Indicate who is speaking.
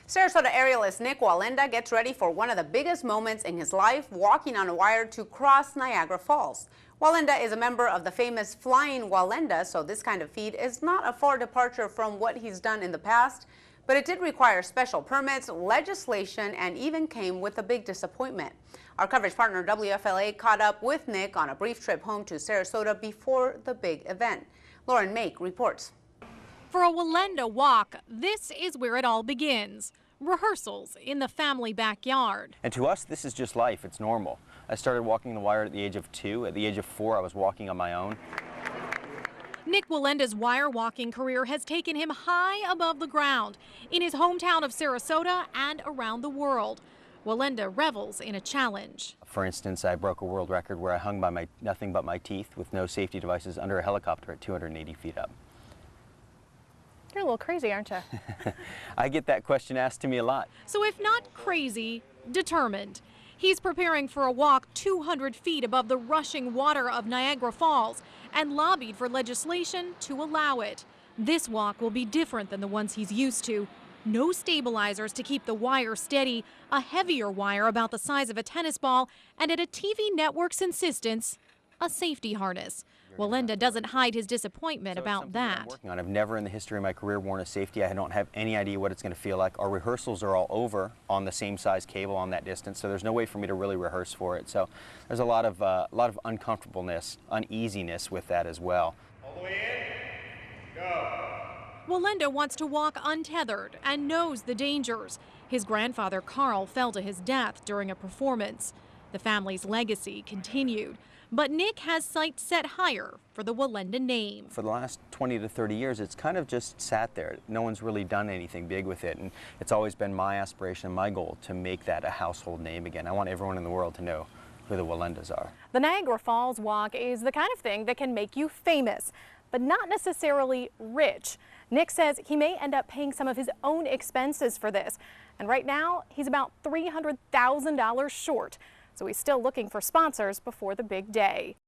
Speaker 1: Sarasota aerialist Nik Wallenda gets ready for one of the biggest moments in his life, walking on a wire to cross Niagara Falls. Wallenda is a member of the famous Flying Wallenda, so this kind of feat is not a far departure from what he's done in the past. But it did require special permits, legislation, and even came with a big disappointment. Our coverage partner WFLA caught up with Nik on a brief trip home to Sarasota before the big event. Lauren Make reports.
Speaker 2: For a Wallenda walk, this is where it all begins. Rehearsals in the family backyard.
Speaker 3: And to us, this is just life. It's normal. I started walking the wire at the age of 2. At the age of 4, I was walking on my own.
Speaker 2: Nik Wallenda's wire walking career has taken him high above the ground in his hometown of Sarasota and around the world. Wallenda revels in a challenge.
Speaker 3: For instance, I broke a world record where I hung by nothing but my teeth with no safety devices under a helicopter at 280 feet up.
Speaker 4: You're a little crazy, aren't you?
Speaker 3: I get that question asked to me a lot.
Speaker 2: So if not crazy, determined. He's preparing for a walk 200 feet above the rushing water of Niagara Falls and lobbied for legislation to allow it. This walk will be different than the ones he's used to. No stabilizers to keep the wire steady, a heavier wire about the size of a tennis ball, and at a TV network's insistence, a safety harness. Wallenda doesn't hide his disappointment about that.
Speaker 3: I've never in the history of my career worn a safety. I don't have any idea what it's going to feel like. Our rehearsals are all over on the same size cable on that distance, so there's no way for me to really rehearse for it. So there's a lot of uncomfortableness, uneasiness with that as well.
Speaker 5: All the way in, go.
Speaker 2: Wallenda wants to walk untethered and knows the dangers. His grandfather Carl fell to his death during a performance. The family's legacy continued. But Nik has sights set higher for the Wallenda name.
Speaker 3: For the last 20 to 30 years, it's kind of just sat there. No one's really done anything big with it, and it's always been my aspiration, my goal, to make that a household name again. I want everyone in the world to know who the Wallendas are.
Speaker 4: The Niagara Falls walk is the kind of thing that can make you famous, but not necessarily rich. Nik says he may end up paying some of his own expenses for this, and right now he's about $300,000 short. So he's still looking for sponsors before the big day.